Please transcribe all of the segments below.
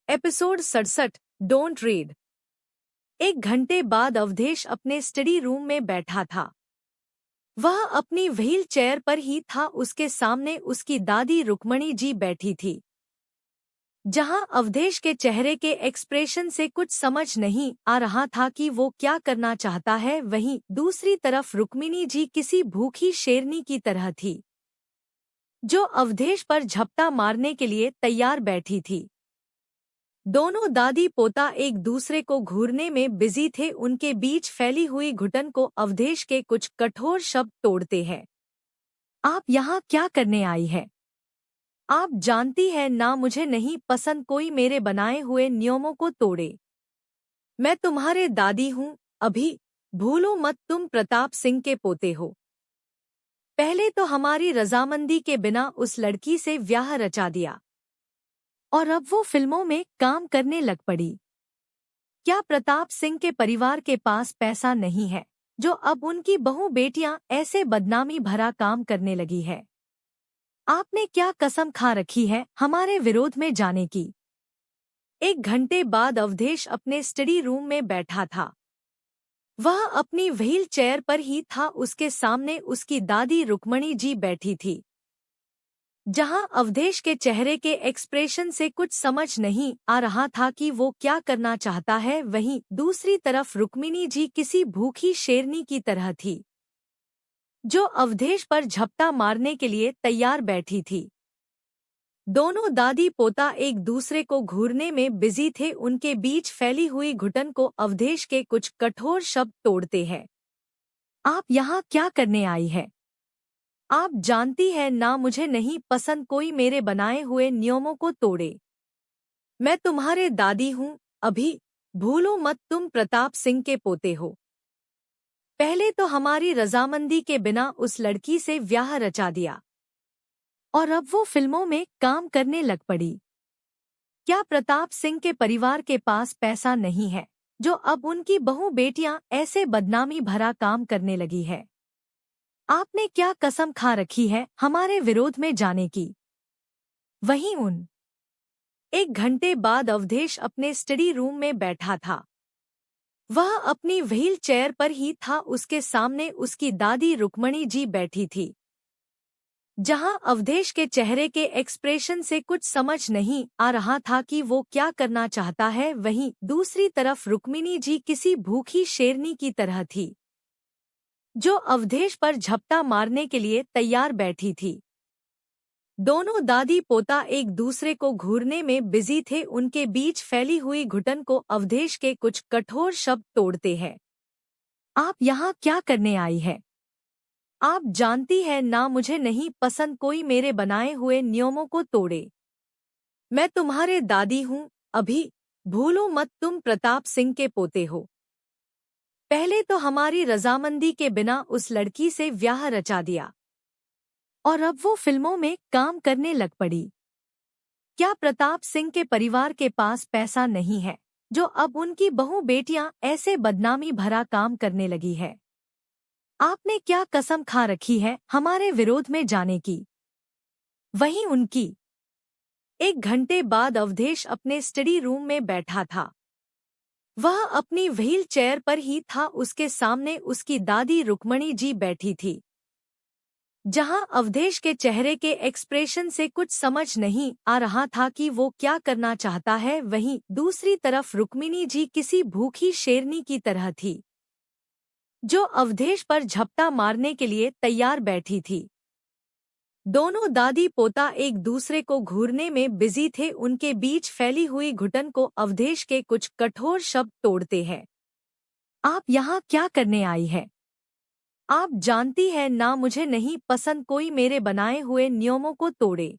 Episode 67 don't read. 1 घंटे बाद अवधेश अपने स्टडी रूम में बैठा था। वह अपनी व्हील चेयर पर ही था। उसके सामने उसकी दादी रुक्मणी जी बैठी थी। जहां अवधेश के चेहरे के एक्सप्रेशन से कुछ समझ नहीं आ रहा था कि वो क्या करना चाहता है, वहीं दूसरी तरफ रुक्मिणी जी किसी भूखी शेरनी की तरह थी, जो अवधेश पर झपटा मारने के लिए तैयार बैठी थी। दोनों दादी पोता एक दूसरे को घूरने में बिजी थे। उनके बीच फैली हुई घुटन को अवधेश के कुछ कठोर शब्द तोड़ते हैं। आप यहाँ क्या करने आई है? आप जानती है ना, मुझे नहीं पसंद कोई मेरे बनाए हुए नियमों को तोड़े। मैं तुम्हारे दादी हूँ, अभी भूलो मत तुम प्रताप सिंह के पोते हो। पहले तो हमारी रजामंदी के बिना उस लड़की से ब्याह रचा दिया और अब वो फिल्मों में काम करने लग पड़ी। क्या प्रताप सिंह के परिवार के पास पैसा नहीं है जो अब उनकी बहू बेटियां ऐसे बदनामी भरा काम करने लगी है? आपने क्या कसम खा रखी है हमारे विरोध में जाने की? 1 घंटे बाद अवधेश अपने स्टडी रूम में बैठा था। वह अपनी व्हील चेयर पर ही था। उसके सामने उसकी दादी रुक्मणी जी बैठी थी। जहां अवधेश के चेहरे के एक्सप्रेशन से कुछ समझ नहीं आ रहा था कि वो क्या करना चाहता है, वहीं दूसरी तरफ रुक्मिणी जी किसी भूखी शेरनी की तरह थी, जो अवधेश पर झपटा मारने के लिए तैयार बैठी थी। दोनों दादी पोता एक दूसरे को घूरने में बिजी थे। उनके बीच फैली हुई घुटन को अवधेश के कुछ कठोर शब्द तोड़ते हैं। आप यहाँ क्या करने आई है? आप जानती है ना, मुझे नहीं पसंद कोई मेरे बनाए हुए नियमों को तोड़े। मैं तुम्हारे दादी हूँ, अभी भूलो मत तुम प्रताप सिंह के पोते हो। पहले तो हमारी रजामंदी के बिना उस लड़की से ब्याह रचा दिया और अब वो फिल्मों में काम करने लग पड़ी। क्या प्रताप सिंह के परिवार के पास पैसा नहीं है जो अब उनकी बहू बेटियां ऐसे बदनामी भरा काम करने लगी है? आपने क्या कसम खा रखी है हमारे विरोध में जाने की? वहीं 1 घंटे बाद अवधेश अपने स्टडी रूम में बैठा था। वह अपनी व्हील चेयर पर ही था। उसके सामने उसकी दादी रुक्मणी जी बैठी थी। जहां अवधेश के चेहरे के एक्सप्रेशन से कुछ समझ नहीं आ रहा था कि वो क्या करना चाहता है, वहीं दूसरी तरफ रुक्मिणी जी किसी भूखी शेरनी की तरह थी, जो अवधेश पर झपटा मारने के लिए तैयार बैठी थी। दोनों दादी पोता एक दूसरे को घूरने में बिजी थे। उनके बीच फैली हुई घुटन को अवधेश के कुछ कठोर शब्द तोड़ते हैं। आप यहाँ क्या करने आई है? आप जानती है ना, मुझे नहीं पसंद कोई मेरे बनाए हुए नियमों को तोड़े। मैं तुम्हारे दादी हूँ, अभी भूलो मत तुम प्रताप सिंह के पोते हो। पहले तो हमारी रजामंदी के बिना उस लड़की से ब्याह रचा दिया और अब वो फिल्मों में काम करने लग पड़ी। क्या प्रताप सिंह के परिवार के पास पैसा नहीं है जो अब उनकी बहू बेटियां ऐसे बदनामी भरा काम करने लगी है? आपने क्या कसम खा रखी है हमारे विरोध में जाने की? वहीं 1 घंटे बाद अवधेश अपने स्टडी रूम में बैठा था। वह अपनी व्हील चेयर पर ही था। उसके सामने उसकी दादी रुक्मणी जी बैठी थी। जहां अवधेश के चेहरे के एक्सप्रेशन से कुछ समझ नहीं आ रहा था कि वो क्या करना चाहता है, वहीं दूसरी तरफ रुक्मिणी जी किसी भूखी शेरनी की तरह थी, जो अवधेश पर झपटा मारने के लिए तैयार बैठी थी। दोनों दादी पोता एक दूसरे को घूरने में बिजी थे। उनके बीच फैली हुई घुटन को अवधेश के कुछ कठोर शब्द तोड़ते हैं। आप यहाँ क्या करने आई है? आप जानती है ना, मुझे नहीं पसंद कोई मेरे बनाए हुए नियमों को तोड़े।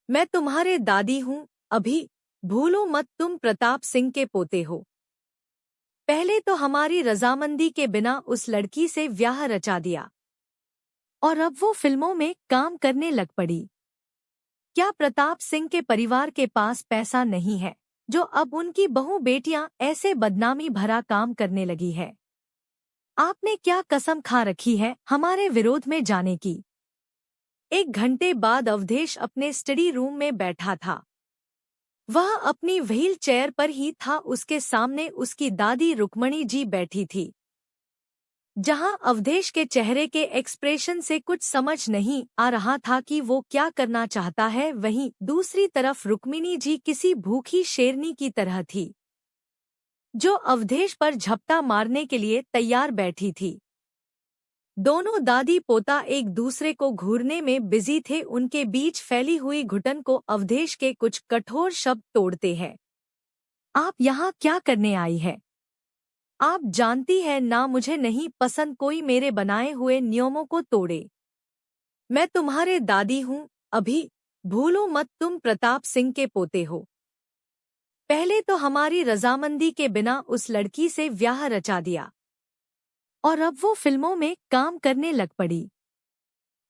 मैं तुम्हारे दादी हूँ, अभी भूलो मत तुम प्रताप सिंह के पोते हो। पहले तो हमारी रजामंदी के बिना उस लड़की से ब्याह रचा दिया और अब वो फिल्मों में काम करने लग पड़ी। क्या प्रताप सिंह के परिवार के पास पैसा नहीं है जो अब उनकी बहू बेटियां ऐसे बदनामी भरा काम करने लगी है? आपने क्या कसम खा रखी है हमारे विरोध में जाने की? 1 घंटे बाद अवधेश अपने स्टडी रूम में बैठा था। वह अपनी व्हील चेयर पर ही था। उसके सामने उसकी दादी रुक्मणी जी बैठी थी। जहां अवधेश के चेहरे के एक्सप्रेशन से कुछ समझ नहीं आ रहा था कि वो क्या करना चाहता है, वहीं दूसरी तरफ रुक्मिणी जी किसी भूखी शेरनी की तरह थी, जो अवधेश पर झपटा मारने के लिए तैयार बैठी थी। दोनों दादी पोता एक दूसरे को घूरने में बिजी थे। उनके बीच फैली हुई घुटन को अवधेश के कुछ कठोर शब्द तोड़ते हैं। आप यहाँ क्या करने आई है? आप जानती है ना, मुझे नहीं पसंद कोई मेरे बनाए हुए नियमों को तोड़े। मैं तुम्हारे दादी हूँ, अभी भूलो मत तुम प्रताप सिंह के पोते हो। पहले तो हमारी रजामंदी के बिना उस लड़की से ब्याह रचा दिया और अब वो फिल्मों में काम करने लग पड़ी।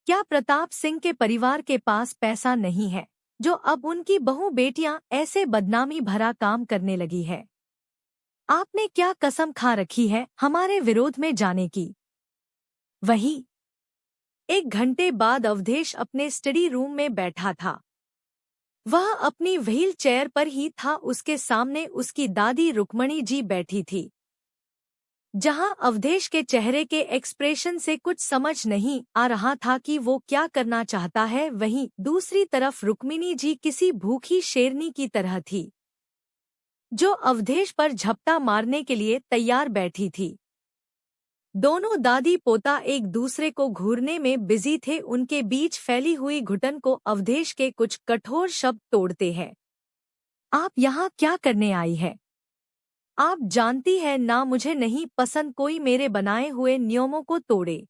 क्या प्रताप सिंह के परिवार के पास पैसा नहीं है जो अब उनकी बहू बेटियां ऐसे बदनामी भरा काम करने लगी है? आपने क्या कसम खा रखी है हमारे विरोध में जाने की? वही 1 घंटे बाद अवधेश अपने स्टडी रूम में बैठा था। वह अपनी व्हील चेयर पर ही था। उसके सामने उसकी दादी रुक्मणी जी बैठी थी। जहां अवधेश के चेहरे के एक्सप्रेशन से कुछ समझ नहीं आ रहा था कि वो क्या करना चाहता है, वहीं दूसरी तरफ रुक्मिणी जी किसी भूखी शेरनी की तरह थी, जो अवधेश पर झपटा मारने के लिए तैयार बैठी थी। दोनों दादी पोता एक दूसरे को घूरने में बिजी थे। उनके बीच फैली हुई घुटन को अवधेश के कुछ कठोर शब्द तोड़ते हैं। आप यहाँ क्या करने आई है? आप जानती है ना, मुझे नहीं पसंद कोई मेरे बनाए हुए नियमों को तोड़े।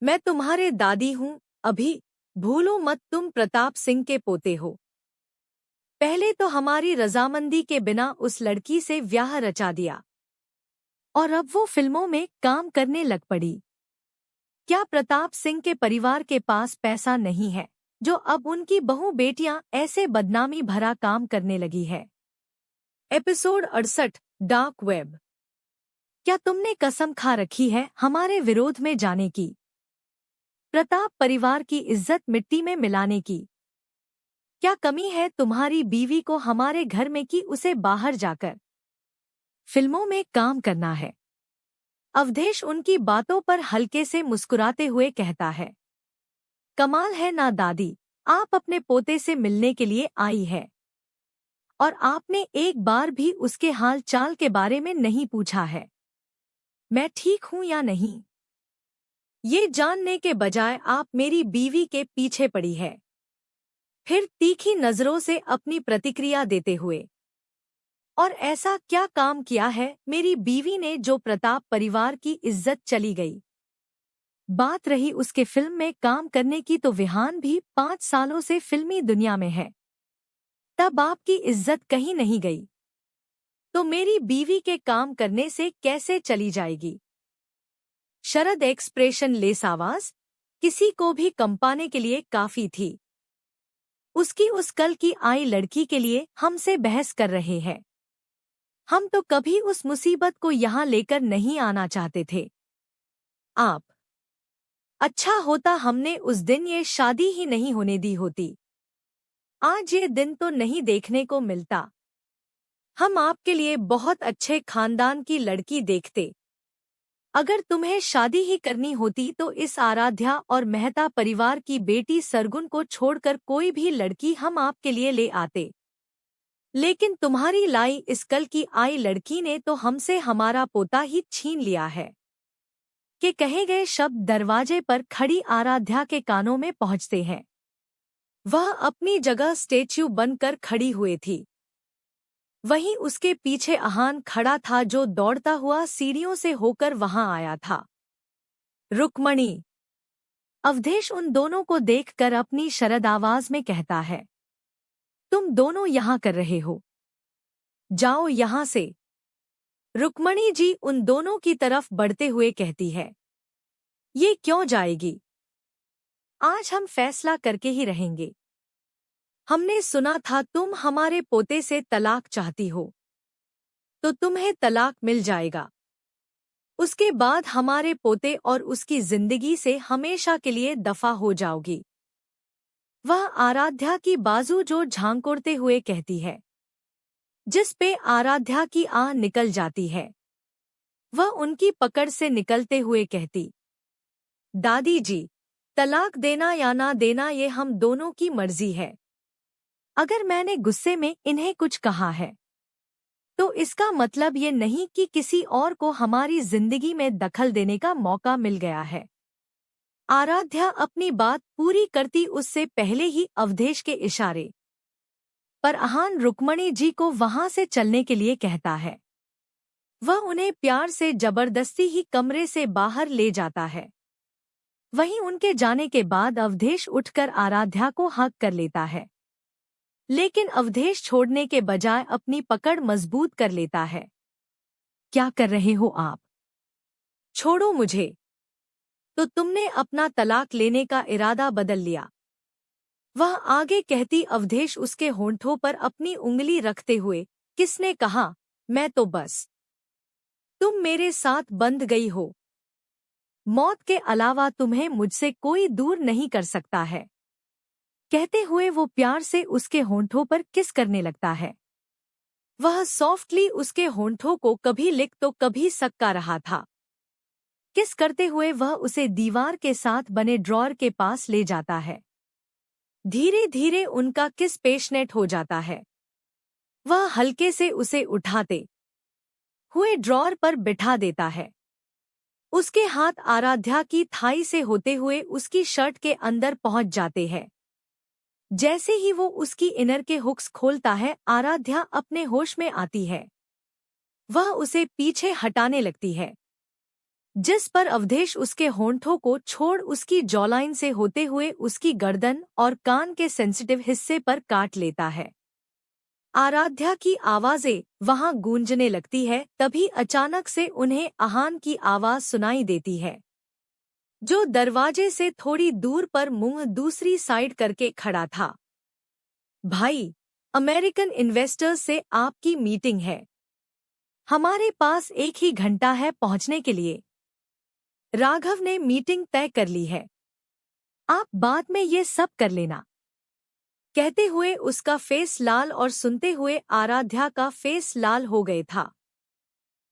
मैं तुम्हारे दादी हूँ, अभी भूलो मत तुम प्रताप सिंह के पोते हो। पहले तो हमारी रजामंदी के बिना उस लड़की से ब्याह रचा दिया और अब वो फिल्मों में काम करने लग पड़ी। क्या प्रताप सिंह के परिवार के पास पैसा नहीं है जो अब उनकी बहू बेटियां ऐसे बदनामी भरा काम करने लगी है? Episode 68 dark web. क्या तुमने कसम खा रखी है हमारे विरोध में जाने की? प्रताप परिवार की इज्जत मिट्टी में मिलाने की? क्या कमी है तुम्हारी बीवी को हमारे घर में कि उसे बाहर जाकर फिल्मों में काम करना है? अवधेश उनकी बातों पर हल्के से मुस्कुराते हुए कहता है। कमाल है ना दादी, आप अपने पोते से मिलने के लिए आई है और आपने एक बार भी उसके हाल चाल के बारे में नहीं पूछा है, मैं ठीक हूं या नहीं, ये जानने के बजाय आप मेरी बीवी के पीछे पड़ी है। फिर तीखी नजरों से अपनी प्रतिक्रिया देते हुए, और ऐसा क्या काम किया है मेरी बीवी ने जो प्रताप परिवार की इज्जत चली गई? बात रही उसके फिल्म में काम करने की, तो विहान भी 5 सालों से फिल्मी दुनिया में है, तब आपकी इज्जत कहीं नहीं गई, तो मेरी बीवी के काम करने से कैसे चली जाएगी? शरद एक्सप्रेशन लेस आवाज किसी को भी कंपाने के लिए काफी थी। उसकी उस कल की आई लड़की के लिए हमसे बहस कर रहे हैं। हम तो कभी उस मुसीबत को यहाँ लेकर नहीं आना चाहते थे। आप, अच्छा होता हमने उस दिन ये शादी ही नहीं होने दी होती। आज ये दिन तो नहीं देखने को मिलता। हम आपके लिए बहुत अच्छे खानदान की लड़की देखते। अगर तुम्हें शादी ही करनी होती तो इस आराध्या और मेहता परिवार की बेटी सरगुन को छोड़कर कोई भी लड़की हम आपके लिए ले आते। लेकिन तुम्हारी लाई इस कल की आई लड़की ने तो हमसे हमारा पोता ही छीन लिया है। के कहे गए शब्द दरवाजे पर खड़ी आराध्या के कानों में पहुंचते हैं। वह अपनी जगह स्टेच्यू बनकर खड़ी हुई थी। वहीं उसके पीछे आहान खड़ा था, जो दौड़ता हुआ सीढ़ियों से होकर वहां आया था। रुक्मणी। अवधेश उन दोनों को देखकर अपनी शरद आवाज में कहता है, तुम दोनों यहाँ कर रहे हो? जाओ यहाँ से। रुक्मणी जी उन दोनों की तरफ बढ़ते हुए कहती है, ये क्यों जाएगी? आज हम फैसला करके ही रहेंगे। हमने सुना था तुम हमारे पोते से तलाक चाहती हो, तो तुम्हें तलाक मिल जाएगा। उसके बाद हमारे पोते और उसकी जिंदगी से हमेशा के लिए दफा हो जाओगी। वह आराध्या की बाजू जो झांकोड़ते हुए कहती है। जिस पे आराध्या की आह निकल जाती है। वह उनकी पकड़ से निकलते हुए कहती, दादी जी, तलाक देना या ना देना ये हम दोनों की मर्जी है। अगर मैंने गुस्से में इन्हें कुछ कहा है तो इसका मतलब ये नहीं कि किसी और को हमारी जिंदगी में दखल देने का मौका मिल गया है। आराध्या अपनी बात पूरी करती उससे पहले ही अवधेश के इशारे पर आहान रुक्मणी जी को वहां से चलने के लिए कहता है। वह उन्हें प्यार से जबरदस्ती ही कमरे से बाहर ले जाता है। वहीं उनके जाने के बाद अवधेश उठकर आराध्या को हक कर लेता है, लेकिन अवधेश छोड़ने के बजाय अपनी पकड़ मजबूत कर लेता है। क्या कर रहे हो आप? छोड़ो मुझे। तो तुमने अपना तलाक लेने का इरादा बदल लिया? वह आगे कहती। अवधेश उसके होंठों पर अपनी उंगली रखते हुए, किसने कहा? मैं तो बस, तुम मेरे साथ बंध गई हो। मौत के अलावा तुम्हें मुझसे कोई दूर नहीं कर सकता है। कहते हुए वो प्यार से उसके होंठों पर किस करने लगता है। वह सॉफ्टली उसके होंठों को कभी लिक तो कभी सक्का रहा था। किस करते हुए वह उसे दीवार के साथ बने ड्रॉअर के पास ले जाता है। धीरे धीरे उनका किस पेशनेट हो जाता है। वह हल्के से उसे उठाते हुए ड्रॉअर पर बिठा देता है। उसके हाथ आराध्या की थाई से होते हुए उसकी शर्ट के अंदर पहुंच जाते हैं। जैसे ही वो उसकी इनर के हुक्स खोलता है, आराध्या अपने होश में आती है। वह उसे पीछे हटाने लगती है, जिस पर अवधेश उसके होंठों को छोड़ उसकी जॉलाइन से होते हुए उसकी गर्दन और कान के सेंसिटिव हिस्से पर काट लेता है। आराध्या की आवाजें वहां गूंजने लगती है। तभी अचानक से उन्हें आहान की आवाज सुनाई देती है, जो दरवाजे से थोड़ी दूर पर मुंह दूसरी साइड करके खड़ा था। भाई, अमेरिकन इन्वेस्टर्स से आपकी मीटिंग है। हमारे पास 1 ही घंटा है पहुंचने के लिए। राघव ने मीटिंग तय कर ली है। आप बाद में ये सब कर लेना। कहते हुए उसका फेस लाल और सुनते हुए आराध्या का फेस लाल हो गए था।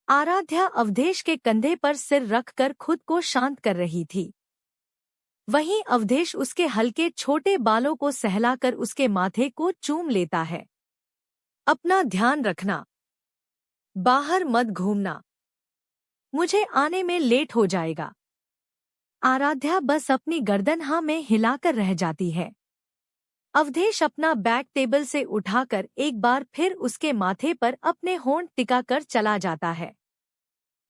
आराध्या अवधेश के कंधे पर सिर रखकर खुद को शांत कर रही थी। वहीं अवधेश उसके हल्के छोटे बालों को सहलाकर उसके माथे को चूम लेता है। अपना ध्यान रखना, बाहर मत घूमना, मुझे आने में लेट हो जाएगा। आराध्या बस अपनी गर्दन हाँ में हिलाकर रह जाती है। अवधेश अपना बैग टेबल से उठाकर एक बार फिर उसके माथे पर अपने होंठ टिकाकर चला जाता है।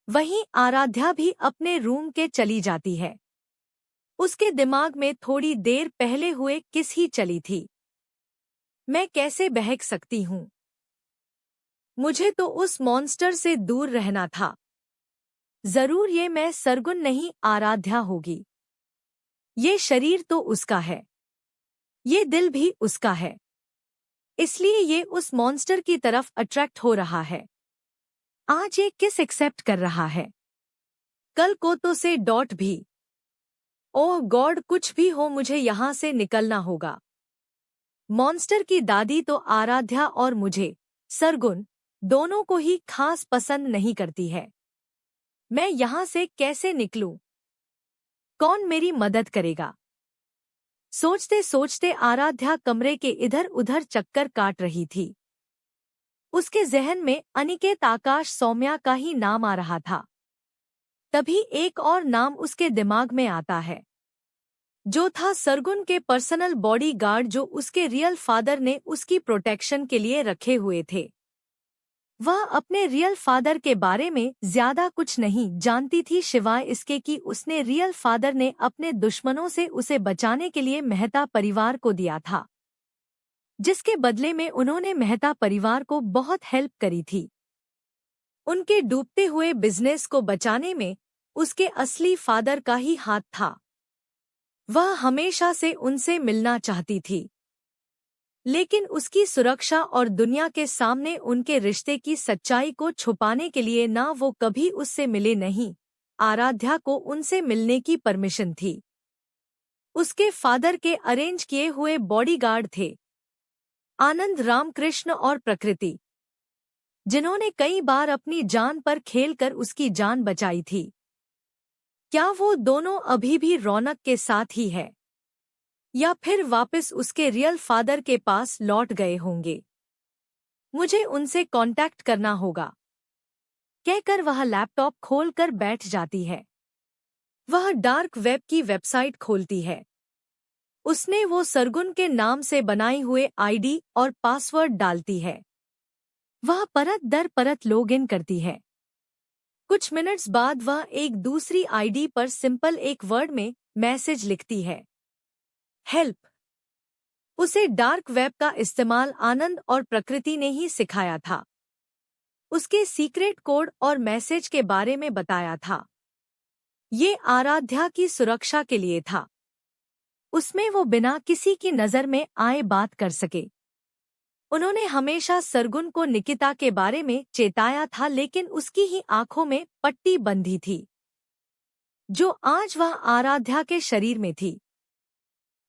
वहीं आराध्या भी अपने रूम के चली जाती है। उसके दिमाग में थोड़ी देर पहले हुए किस ही चली थी। मैं कैसे बहक सकती हूँ? मुझे तो उस मॉन्स्टर से दूर रहना था। जरूर ये मैं सरगुन नहीं, आराध्या होगी। ये शरीर तो उसका है, ये दिल भी उसका है, इसलिए ये उस मॉन्स्टर की तरफ अट्रैक्ट हो रहा है। आज ये किस एक्सेप्ट कर रहा है, कल को तो से डॉट भी। ओह गॉड, कुछ भी हो मुझे यहाँ से निकलना होगा। मॉन्स्टर की दादी तो आराध्या और मुझे, सरगुन, दोनों को ही खास पसंद नहीं करती है। मैं यहाँ से कैसे निकलूं? कौन मेरी मदद करेगा? सोचते सोचते आराध्या कमरे के इधर उधर चक्कर काट रही थी। उसके जहन में अनिकेत आकाश सौम्या का ही नाम आ रहा था। तभी एक और नाम उसके दिमाग में आता है, जो था सरगुन के पर्सनल बॉडीगार्ड, जो उसके रियल फादर ने उसकी प्रोटेक्शन के लिए रखे हुए थे। वह अपने रियल फादर के बारे में ज्यादा कुछ नहीं जानती थी, सिवाय इसके कि उसने रियल फादर ने अपने दुश्मनों से उसे बचाने के लिए मेहता परिवार को दिया था, जिसके बदले में उन्होंने मेहता परिवार को बहुत हेल्प करी थी। उनके डूबते हुए बिजनेस को बचाने में उसके असली फादर का ही हाथ था। वह हमेशा से उनसे मिलना चाहती थी, लेकिन उसकी सुरक्षा और दुनिया के सामने उनके रिश्ते की सच्चाई को छुपाने के लिए ना वो कभी उससे मिले, नहीं आराध्या को उनसे मिलने की परमिशन थी। उसके फादर के अरेंज किए हुए बॉडीगार्ड थे, आनंद, रामकृष्ण और प्रकृति। जिन्होंने कई बार अपनी जान पर खेलकर उसकी जान बचाई थी। क्या वो दोनों अभी भी रौनक के साथ ही है, या फिर वापस उसके रियल फादर के पास लौट गए होंगे? मुझे उनसे कांटेक्ट करना होगा, कहकर वह लैपटॉप खोलकर बैठ जाती है। वह डार्क वेब की वेबसाइट खोलती है। उसने वो सरगुन के नाम से बनाई हुए आईडी और पासवर्ड डालती है। वह परत दर परत लॉगिन करती है। कुछ मिनट्स बाद वह एक दूसरी आईडी पर सिंपल एक वर्ड में मैसेज लिखती है, हेल्प। उसे डार्क वेब का इस्तेमाल आनंद और प्रकृति ने ही सिखाया था। उसके सीक्रेट कोड और मैसेज के बारे में बताया था। ये आराध्या की सुरक्षा के लिए था। उसमें वो बिना किसी की नज़र में आए बात कर सके। उन्होंने हमेशा सरगुन को निकिता के बारे में चेताया था, लेकिन उसकी ही आंखों में पट्टी बंधी थी, जो आज वह आराध्या के शरीर में थी।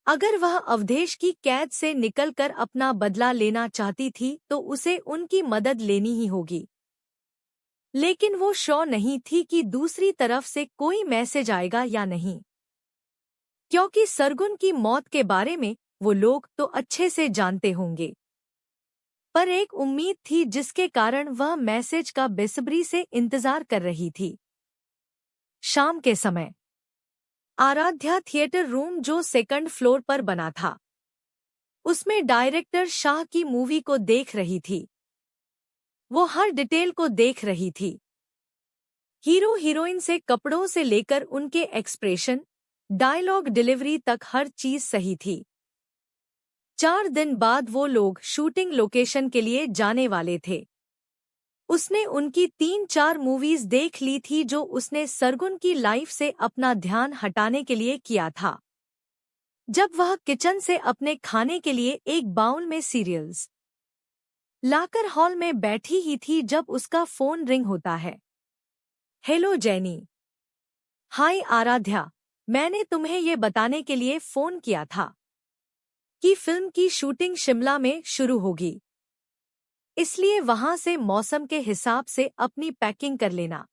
अगर वह अवधेश की कैद से निकलकर अपना बदला लेना चाहती थी तो उसे उनकी मदद लेनी ही होगी। लेकिन वो श्योर नहीं थी कि दूसरी तरफ से कोई मैसेज आएगा या नहीं, क्योंकि सरगुन की मौत के बारे में वो लोग तो अच्छे से जानते होंगे। पर एक उम्मीद थी जिसके कारण वह मैसेज का बेसब्री से इंतजार कर रही थी। शाम के समय आराध्या थिएटर रूम, जो सेकंड फ्लोर पर बना था, उसमें डायरेक्टर शाह की मूवी को देख रही थी। वो हर डिटेल को देख रही थी। हीरो हीरोइन से कपड़ों से लेकर उनके एक्सप्रेशन, डायलॉग डिलीवरी तक हर चीज सही थी। 4 दिन बाद वो लोग शूटिंग लोकेशन के लिए जाने वाले थे। उसने उनकी 3-4 मूवीज देख ली थी जो उसने सरगुन की लाइफ से अपना ध्यान हटाने के लिए किया था। जब वह किचन से अपने खाने के लिए एक बाउल में सीरियल्स लाकर हॉल में बैठी ही थी जब उसका फोन रिंग होता है। Hello jenny. हाय आराध्या, मैंने तुम्हें ये बताने के लिए फोन किया था कि फिल्म की शूटिंग शिमला में शुरू होगी, इसलिए वहां से मौसम के हिसाब से अपनी पैकिंग कर लेना।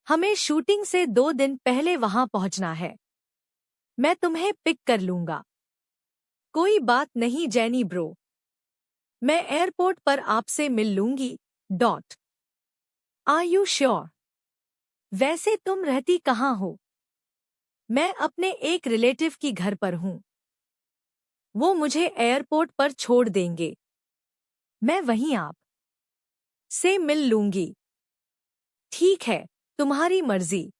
हमें शूटिंग से 2 दिन पहले वहां पहुंचना है। मैं तुम्हें पिक कर लूंगा। कोई बात नहीं जेनी ब्रो, मैं एयरपोर्ट पर आपसे मिल लूंगी। Are you sure? वैसे तुम रहती कहाँ हो? मैं अपने एक रिलेटिव की घर पर हूँ। वो मुझे एयरपोर्ट पर छोड़ देंगे। मैं वहीं आप से मिल लूंगी। ठीक है, तुम्हारी मर्जी।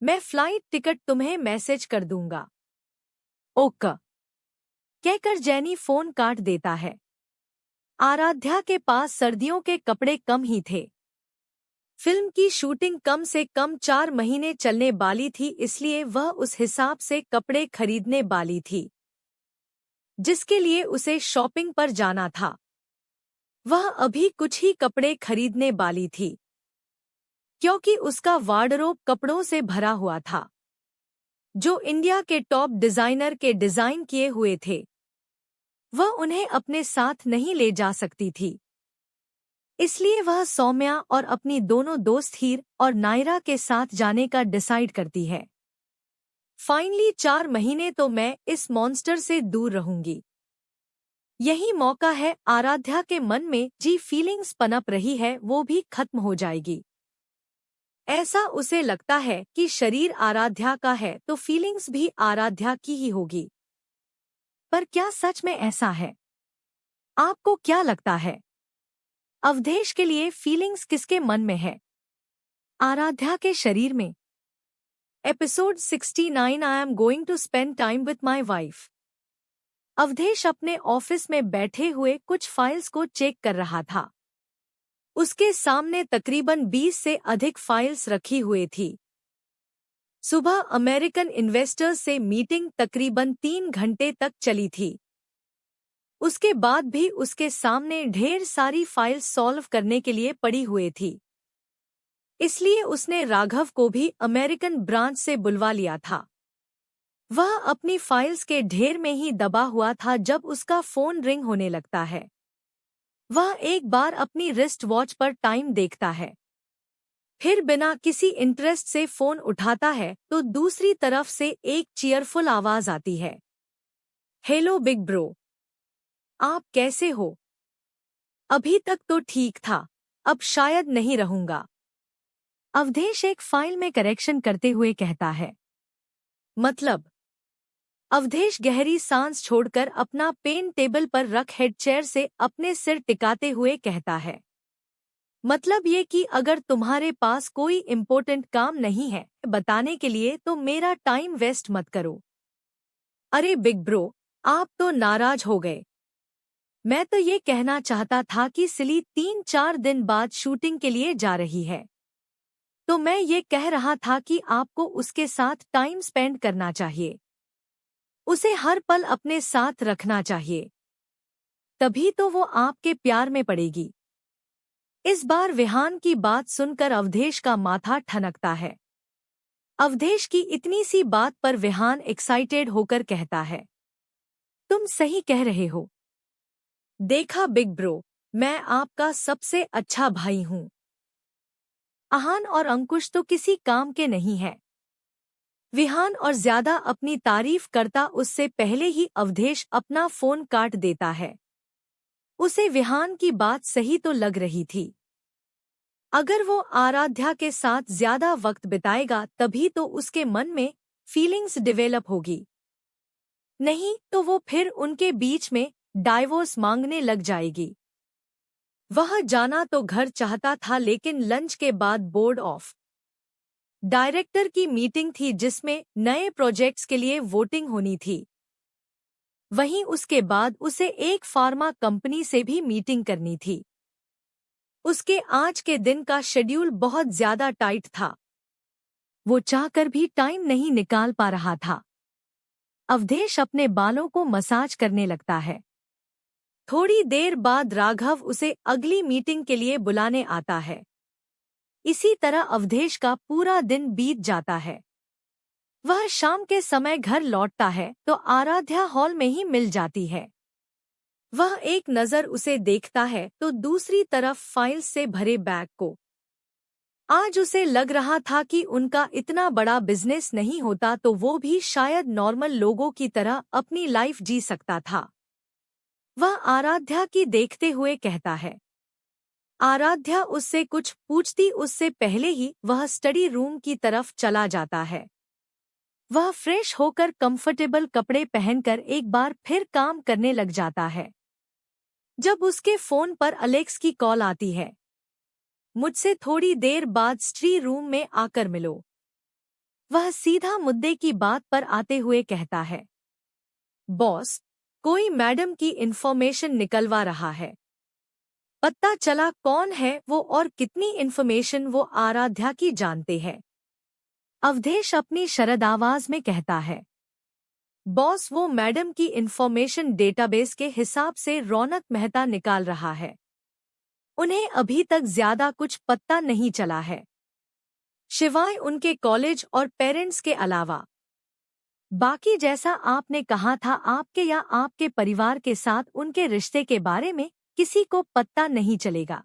मैं फ्लाइट टिकट तुम्हें मैसेज कर दूंगा। ओके, कहकर जेनी फोन काट देता है। आराध्या के पास सर्दियों के कपड़े कम ही थे। फिल्म की शूटिंग कम से कम 4 महीने चलने वाली थी, इसलिए वह उस हिसाब से कपड़े खरीदने वाली थी जिसके लिए उसे शॉपिंग पर जाना था। वह अभी कुछ ही कपड़े खरीदने वाली थी, क्योंकि उसका वार्डरोब कपड़ों से भरा हुआ था जो इंडिया के टॉप डिजाइनर के डिजाइन किए हुए थे। वह उन्हें अपने साथ नहीं ले जा सकती थी, इसलिए वह सौम्या और अपनी दोनों दोस्त हीर और नायरा के साथ जाने का डिसाइड करती है। फाइनली 4 महीने तो मैं इस मॉन्स्टर से दूर रहूंगी। यही मौका है। आराध्या के मन में जी फीलिंग्स पनप रही है वो भी खत्म हो जाएगी। ऐसा उसे लगता है कि शरीर आराध्या का है तो फीलिंग्स भी आराध्या की ही होगी। पर क्या सच में ऐसा है? आपको क्या लगता है? अवधेश के लिए फीलिंग्स किसके मन में है? आराध्या के शरीर में? Episode 69 I am going to spend time with my wife. Awadhesh अपने ऑफिस में बैठे हुए कुछ फाइल्स को चेक कर रहा था। उसके सामने तकरीबन 20 से अधिक फाइल्स रखी हुई थी। सुबह अमेरिकन इन्वेस्टर्स से मीटिंग तकरीबन 3 घंटे तक चली थी। उसके बाद भी उसके सामने ढेर सारी फाइल्स सॉल्व करने के लिए पड़ी हुई थी, इसलिए उसने राघव को भी अमेरिकन ब्रांच से बुलवा लिया था। वह अपनी फाइल्स के ढेर में ही दबा हुआ था जब उसका फोन रिंग होने लगता है। वह एक बार अपनी रिस्ट वॉच पर टाइम देखता है, फिर बिना किसी इंटरेस्ट से फोन उठाता है तो दूसरी तरफ से एक चीयरफुल आवाज आती है। हेलो बिग ब्रो, आप कैसे हो? अभी तक तो ठीक था, अब शायद नहीं रहूंगा। अवधेश एक फाइल में करेक्शन करते हुए कहता है। मतलब? अवधेश गहरी सांस छोड़कर अपना पेन टेबल पर रख हेड चेयर से अपने सिर टिकाते हुए कहता है। मतलब ये कि अगर तुम्हारे पास कोई इम्पोर्टेंट काम नहीं है बताने के लिए तो मेरा टाइम वेस्ट मत करो। अरे बिग ब्रो, आप तो नाराज हो गए। मैं तो ये कहना चाहता था कि सिली 3-4 दिन बाद शूटिंग के लिए जा रही है, तो मैं ये कह रहा था कि आपको उसके साथ टाइम स्पेंड करना चाहिए, उसे हर पल अपने साथ रखना चाहिए, तभी तो वो आपके प्यार में पड़ेगी। इस बार विहान की बात सुनकर अवधेश का माथा ठनकता है। अवधेश की इतनी सी बात पर विहान एक्साइटेड होकर कहता है, तुम सही कह रहे हो। देखा बिग ब्रो, मैं आपका सबसे अच्छा भाई हूँ। आहान और अंकुश तो किसी काम के नहीं है। विहान और ज्यादा अपनी तारीफ करता उससे पहले ही अवधेश अपना फोन काट देता है। उसे विहान की बात सही तो लग रही थी। अगर वो आराध्या के साथ ज्यादा वक्त बिताएगा तभी तो उसके मन में फीलिंग्स डेवलप होगी, नहीं तो वो फिर उनके बीच में डाइवोर्स मांगने लग जाएगी। वह जाना तो घर चाहता था लेकिन लंच के बाद बोर्ड ऑफ डायरेक्टर की मीटिंग थी जिसमें नए प्रोजेक्ट्स के लिए वोटिंग होनी थी। वहीं उसके बाद उसे एक फार्मा कंपनी से भी मीटिंग करनी थी। उसके आज के दिन का शेड्यूल बहुत ज्यादा टाइट था। वो चाहकर भी टाइम नहीं निकाल पा रहा था। अवधेश अपने बालों को मसाज करने लगता है। थोड़ी देर बाद राघव उसे अगली मीटिंग के लिए बुलाने आता है। इसी तरह अवधेश का पूरा दिन बीत जाता है। वह शाम के समय घर लौटता है तो आराध्या हॉल में ही मिल जाती है। वह एक नज़र उसे देखता है तो दूसरी तरफ फाइल से भरे बैग को। आज उसे लग रहा था कि उनका इतना बड़ा बिजनेस नहीं होता तो वो भी शायद नॉर्मल लोगों की तरह अपनी लाइफ जी सकता था। वह आराध्या की देखते हुए कहता है। आराध्या उससे कुछ पूछती उससे पहले ही वह स्टडी रूम की तरफ चला जाता है। वह फ्रेश होकर कंफर्टेबल कपड़े पहनकर एक बार फिर काम करने लग जाता है। जब उसके फोन पर अलेक्स की कॉल आती है। मुझसे थोड़ी देर बाद स्टडी रूम में आकर मिलो। वह सीधा मुद्दे की बात पर आते हुए कहता है। बॉस, कोई मैडम की इन्फॉर्मेशन निकलवा रहा है। पता चला कौन है वो और कितनी इन्फॉर्मेशन वो आराध्या की जानते हैं। अवधेश अपनी शरद आवाज में कहता है। बॉस, वो मैडम की इन्फॉर्मेशन डेटाबेस के हिसाब से रौनक मेहता निकाल रहा है। उन्हें अभी तक ज्यादा कुछ पता नहीं चला है, शिवाय उनके कॉलेज और पेरेंट्स के अलावा। बाकी जैसा आपने कहा था आपके या आपके परिवार के साथ उनके रिश्ते के बारे में किसी को पता नहीं चलेगा।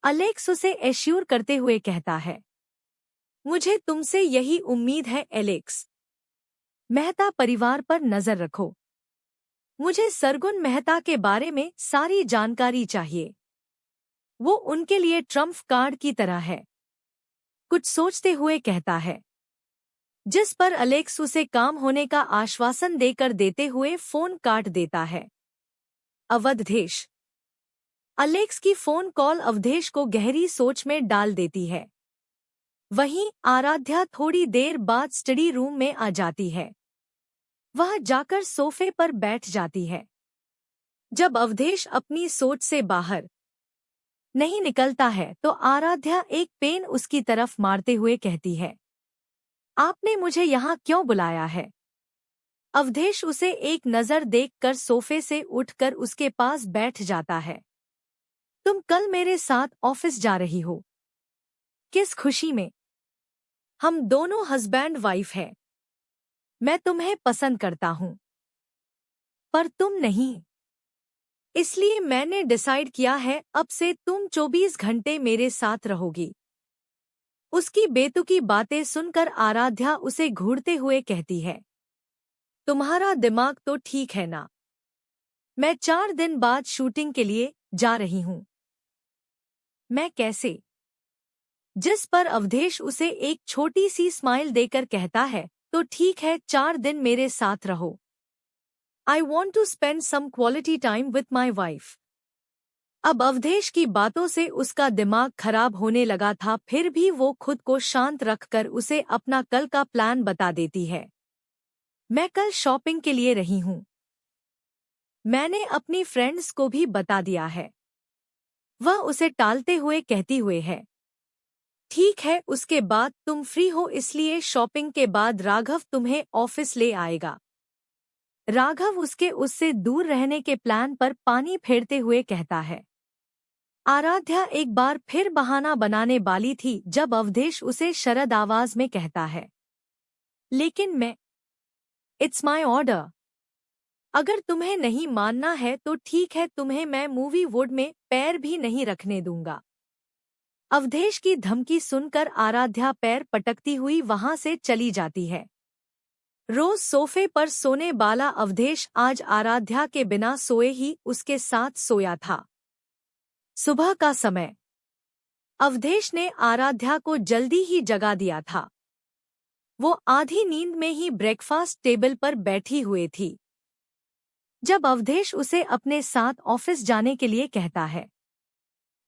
अलेक्स उसे एश्योर करते हुए कहता है। मुझे तुमसे यही उम्मीद है एलेक्स। मेहता परिवार पर नजर रखो। मुझे सरगुन मेहता के बारे में सारी जानकारी चाहिए। वो उनके लिए ट्रम्प कार्ड की तरह है। कुछ सोचते हुए कहता है, जिस पर अलेक्स उसे काम होने का आश्वासन देते हुए फोन काट देता है। अवधेश। अलेक्स की फोन कॉल अवधेश को गहरी सोच में डाल देती है। वहीं आराध्या थोड़ी देर बाद स्टडी रूम में आ जाती है। वह जाकर सोफे पर बैठ जाती है। जब अवधेश अपनी सोच से बाहर नहीं निकलता है तो आराध्या एक पेन उसकी तरफ मारते हुए कहती है। आपने मुझे यहाँ क्यों बुलाया है? अवधेश उसे एक नज़र देखकर सोफे से उठकर उसके पास बैठ जाता है। तुम कल मेरे साथ ऑफिस जा रही हो। किस खुशी में? हम दोनों हस्बैंड वाइफ हैं। मैं तुम्हें पसंद करता हूँ, पर तुम नहीं। इसलिए मैंने डिसाइड किया है अब से तुम 24 घंटे मेरे साथ रहोगी। उसकी बेतुकी बातें सुनकर आराध्या उसे घूरते हुए कहती है, तुम्हारा दिमाग तो ठीक है ना? मैं 4 दिन बाद शूटिंग के लिए जा रही हूँ। मैं कैसे? जिस पर अवधेश उसे एक छोटी सी स्माइल देकर कहता है, तो ठीक है 4 दिन मेरे साथ रहो। I want to spend some quality time with my wife. अब अवधेश की बातों से उसका दिमाग खराब होने लगा था, फिर भी वो खुद को शांत रखकर उसे अपना कल का प्लान बता देती है। मैं कल शॉपिंग के लिए रही हूँ। मैंने अपनी फ्रेंड्स को भी बता दिया है। वह उसे टालते हुए कहती हुए है, ठीक है उसके बाद तुम फ्री हो, इसलिए शॉपिंग के बाद राघव तुम्हें ऑफिस ले आएगा। राघव उससे दूर रहने के प्लान पर पानी फेरते हुए कहता है। आराध्या एक बार फिर बहाना बनाने वाली थी जब अवधेश उसे शरद आवाज में कहता है, लेकिन मैं, इट्स माई ऑर्डर। अगर तुम्हें नहीं मानना है तो ठीक है, तुम्हें मैं मूवी वुड में पैर भी नहीं रखने दूंगा। अवधेश की धमकी सुनकर आराध्या पैर पटकती हुई वहां से चली जाती है। रोज सोफे पर सोने वाला अवधेश आज आराध्या के बिना सोए ही उसके साथ सोया था। सुबह का समय। अवधेश ने आराध्या को जल्दी ही जगा दिया था। वो आधी नींद में ही ब्रेकफास्ट टेबल पर बैठी हुई थी जब अवधेश उसे अपने साथ ऑफिस जाने के लिए कहता है।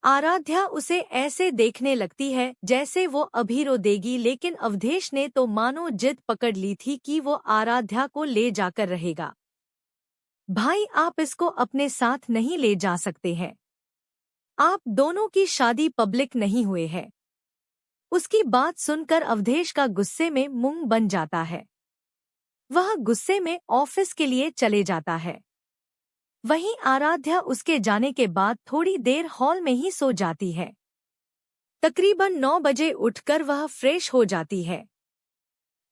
आराध्या उसे ऐसे देखने लगती है जैसे वो अभी रो देगी, लेकिन अवधेश ने तो मानो जिद पकड़ ली थी कि वो आराध्या को ले जाकर रहेगा। भाई आप इसको अपने साथ नहीं ले जा सकते हैं। आप दोनों की शादी पब्लिक नहीं हुए है। उसकी बात सुनकर अवधेश का गुस्से में मुंह बन जाता है। वह गुस्से में ऑफिस के लिए चले जाता है। वहीं आराध्या उसके जाने के बाद थोड़ी देर हॉल में ही सो जाती है। तकरीबन 9 बजे उठकर वह फ्रेश हो जाती है,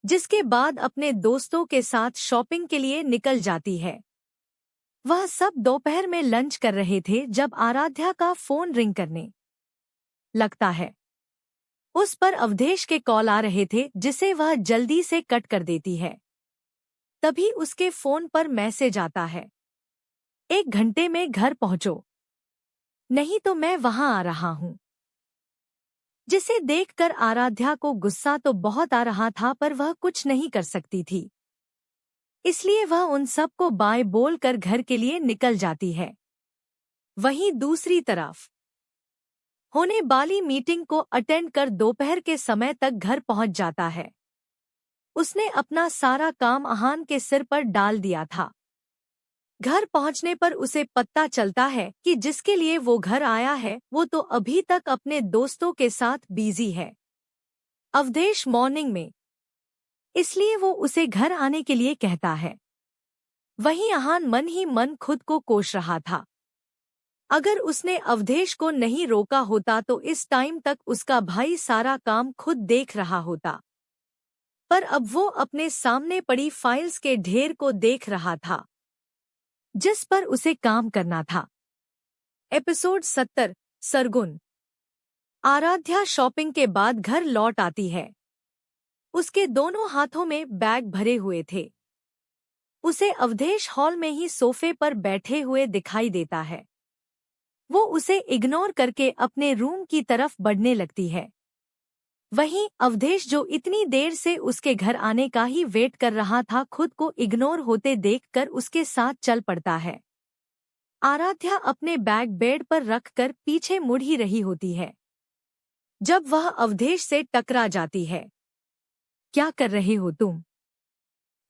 जिसके बाद अपने दोस्तों के साथ शॉपिंग के लिए निकल जाती है। वह सब दोपहर में लंच कर रहे थे जब आराध्या का फोन रिंग करने लगता है। उस पर अवधेश के कॉल आ रहे थे जिसे वह जल्दी से कट कर देती है। तभी उसके फोन पर मैसेज आता है, 1 घंटे में घर पहुंचो, नहीं तो मैं वहां आ रहा हूं। जिसे देखकर आराध्या को गुस्सा तो बहुत आ रहा था, पर वह कुछ नहीं कर सकती थी। इसलिए वह उन सब को बाय बोलकर घर के लिए निकल जाती है। वहीं दूसरी तरफ होने वाली मीटिंग को अटेंड कर दोपहर के समय तक घर पहुंच जाता है। उसने अपना सारा काम आहान के सिर पर डाल दिया था। घर पहुंचने पर उसे पता चलता है कि जिसके लिए वो घर आया है वो तो अभी तक अपने दोस्तों के साथ बिजी है, अवधेश मॉर्निंग में। इसलिए वो उसे घर आने के लिए कहता है। वहीं आहान मन ही मन खुद को कोस रहा था। अगर उसने अवधेश को नहीं रोका होता तो इस टाइम तक उसका भाई सारा काम खुद देख रहा होता, पर अब वो अपने सामने पड़ी फाइल्स के ढेर को देख रहा था जिस पर उसे काम करना था। एपिसोड 70 सरगुन। आराध्या शॉपिंग के बाद घर लौट आती है। उसके दोनों हाथों में बैग भरे हुए थे। उसे अवधेश हॉल में ही सोफे पर बैठे हुए दिखाई देता है। वो उसे इग्नोर करके अपने रूम की तरफ बढ़ने लगती है। वहीं अवधेश, जो इतनी देर से उसके घर आने का ही वेट कर रहा था, खुद को इग्नोर होते देखकर उसके साथ चल पड़ता है। आराध्या अपने बैग बेड पर रखकर पीछे मुड़ ही रही होती है जब वह अवधेश से टकरा जाती है। क्या कर रहे हो तुम?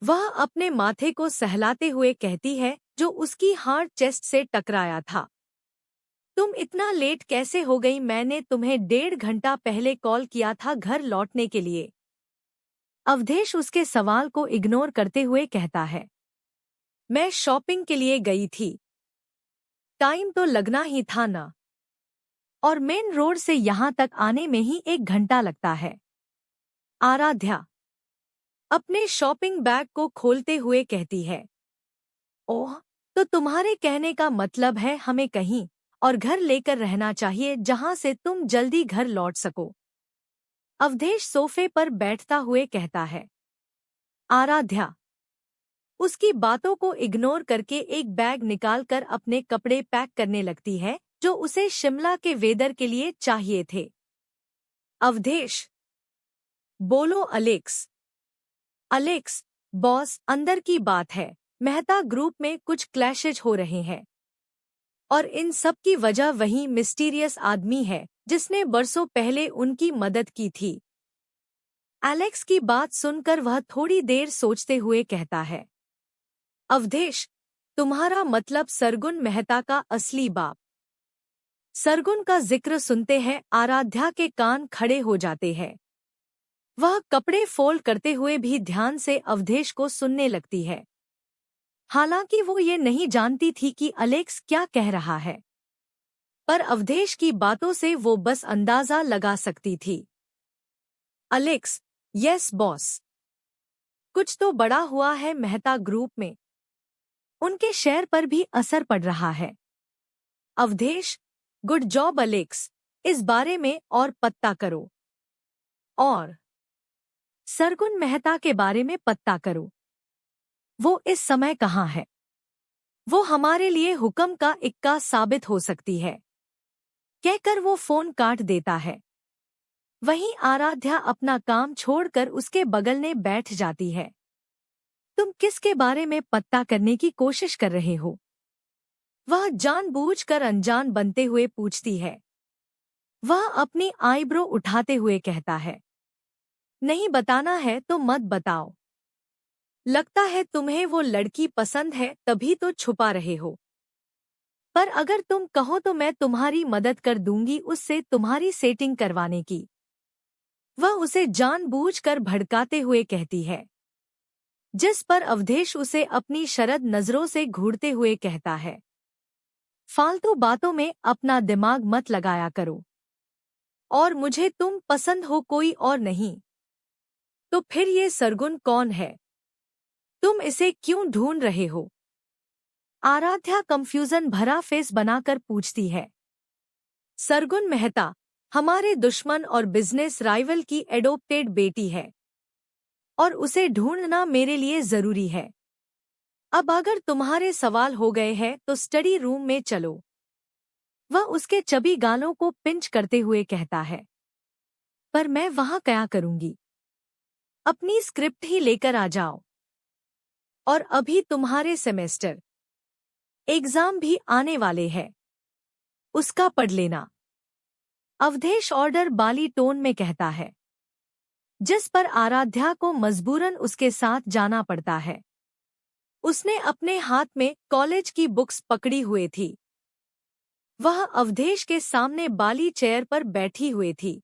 वह अपने माथे को सहलाते हुए कहती है, जो उसकी हार्ड चेस्ट से टकराया था। तुम इतना लेट कैसे हो गई? मैंने तुम्हें 1.5 घंटा पहले कॉल किया था घर लौटने के लिए। अवधेश उसके सवाल को इग्नोर करते हुए कहता है, मैं शॉपिंग के लिए गई थी। टाइम तो लगना ही था ना, और मेन रोड से यहाँ तक आने में ही 1 घंटा लगता है। आराध्या अपने शॉपिंग बैग को खोलते हुए कहती है, ओह, तो तुम्हारे कहने का मतलब है हमें कहीं और घर लेकर रहना चाहिए जहां से तुम जल्दी घर लौट सको। अवधेश सोफे पर बैठता हुए कहता है। आराध्या उसकी बातों को इग्नोर करके एक बैग निकालकर अपने कपड़े पैक करने लगती है जो उसे शिमला के वेदर के लिए चाहिए थे। अवधेश बोलो अलेक्स। अलेक्स बॉस अंदर की बात है, मेहता ग्रुप में कुछ क्लैशेज हो रहे हैं और इन सब की वजह वही मिस्टीरियस आदमी है जिसने बरसों पहले उनकी मदद की थी। एलेक्स की बात सुनकर वह थोड़ी देर सोचते हुए कहता है। अवधेश तुम्हारा मतलब सरगुन मेहता का असली बाप। सरगुन का जिक्र सुनते हैं आराध्या के कान खड़े हो जाते हैं। वह कपड़े फोल्ड करते हुए भी ध्यान से अवधेश को सुनने लगती है। हालांकि वो ये नहीं जानती थी कि अलेक्स क्या कह रहा है, पर अवधेश की बातों से वो बस अंदाजा लगा सकती थी। Alex yes boss. कुछ तो बड़ा हुआ है मेहता ग्रुप में, उनके शेयर पर भी असर पड़ रहा है। अवधेश गुड जॉब अलेक्स, इस बारे में और पता करो और सरगुन मेहता के बारे में पता करो। वो इस समय कहाँ है? वो हमारे लिए हुक्म का इक्का साबित हो सकती है। कहकर वो फोन काट देता है। वहीं आराध्या अपना काम छोड़कर उसके बगल में बैठ जाती है। तुम किसके बारे में पता करने की कोशिश कर रहे हो? वह जानबूझकर अनजान बनते हुए पूछती है। वह अपनी आईब्रो उठाते हुए कहता है। नहीं बताना है तो मत बताओ। लगता है तुम्हें वो लड़की पसंद है तभी तो छुपा रहे हो। पर अगर तुम कहो तो मैं तुम्हारी मदद कर दूंगी उससे तुम्हारी सेटिंग करवाने की। वह उसे जानबूझकर भड़काते हुए कहती है, जिस पर अवधेश उसे अपनी शरद नजरों से घूरते हुए कहता है। फालतू बातों में अपना दिमाग मत लगाया करो। और मुझे तुम पसंद हो कोई और नहीं। तो फिर ये सरगुन कौन है? तुम इसे क्यों ढूंढ रहे हो? आराध्या कंफ्यूजन भरा फेस बनाकर पूछती है। सरगुन मेहता हमारे दुश्मन और बिजनेस राइवल की एडोप्टेड बेटी है और उसे ढूंढना मेरे लिए जरूरी है। अब अगर तुम्हारे सवाल हो गए हैं तो स्टडी रूम में चलो। वह उसके चबी गालों को पिंच करते हुए कहता है। पर मैं वहां क्या करूंगी? अपनी स्क्रिप्ट ही लेकर आ जाओ। और अभी तुम्हारे सेमेस्टर एग्जाम भी आने वाले हैं, उसका पढ़ लेना। अवधेश ऑर्डर बाली टोन में कहता है, जिस पर आराध्या को मजबूरन उसके साथ जाना पड़ता है। उसने अपने हाथ में कॉलेज की बुक्स पकड़ी हुए थी। वह अवधेश के सामने बाली चेयर पर बैठी हुई थी।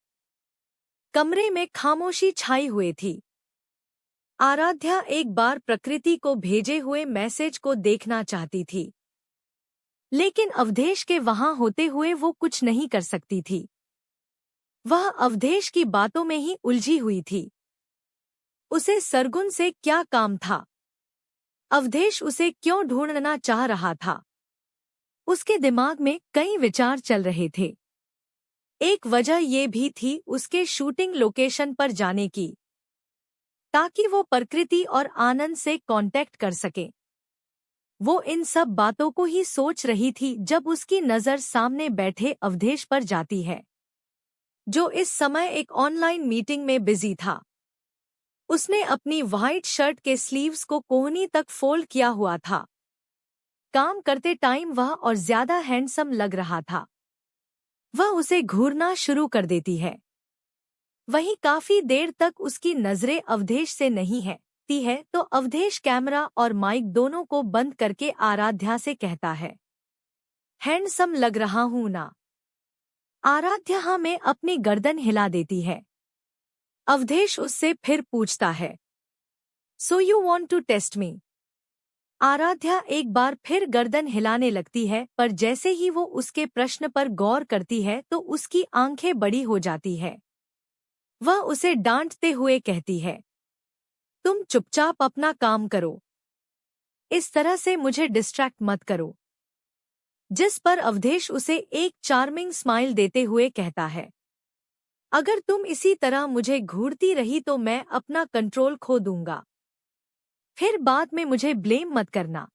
कमरे में खामोशी छाई हुई थी। आराध्या एक बार प्रकृति को भेजे हुए मैसेज को देखना चाहती थी, लेकिन अवधेश के वहां होते हुए वो कुछ नहीं कर सकती थी। वह अवधेश की बातों में ही उलझी हुई थी। उसे सरगुन से क्या काम था? अवधेश उसे क्यों ढूंढना चाह रहा था? उसके दिमाग में कई विचार चल रहे थे। एक वजह ये भी थी उसके शूटिंग लोकेशन पर जाने की, ताकि वो प्रकृति और आनंद से कांटेक्ट कर सके। वो इन सब बातों को ही सोच रही थी जब उसकी नज़र सामने बैठे अवधेश पर जाती है, जो इस समय एक ऑनलाइन मीटिंग में बिजी था। उसने अपनी व्हाइट शर्ट के स्लीव्स को कोहनी तक फोल्ड किया हुआ था। काम करते टाइम वह और ज्यादा हैंडसम लग रहा था। वह उसे घूरना शुरू कर देती है। वहीं काफी देर तक उसकी नजरें अवधेश से नहीं हटती है तो अवधेश कैमरा और माइक दोनों को बंद करके आराध्या से कहता है, हैंडसम लग रहा हूं ना? आराध्या में अपनी गर्दन हिला देती है। अवधेश उससे फिर पूछता है, so you want to test me? Aaradhya एक बार फिर गर्दन हिलाने लगती है, पर जैसे ही वो उसके प्रश्न पर गौर करती है तो उसकी आंखें बड़ी हो जाती है। वह उसे डांटते हुए कहती है, तुम चुपचाप अपना काम करो। इस तरह से मुझे डिस्ट्रैक्ट मत करो। जिस पर अवधेश उसे एक चार्मिंग स्माइल देते हुए कहता है, अगर तुम इसी तरह मुझे घूरती रही तो मैं अपना कंट्रोल खो दूंगा। फिर बाद में मुझे ब्लेम मत करना।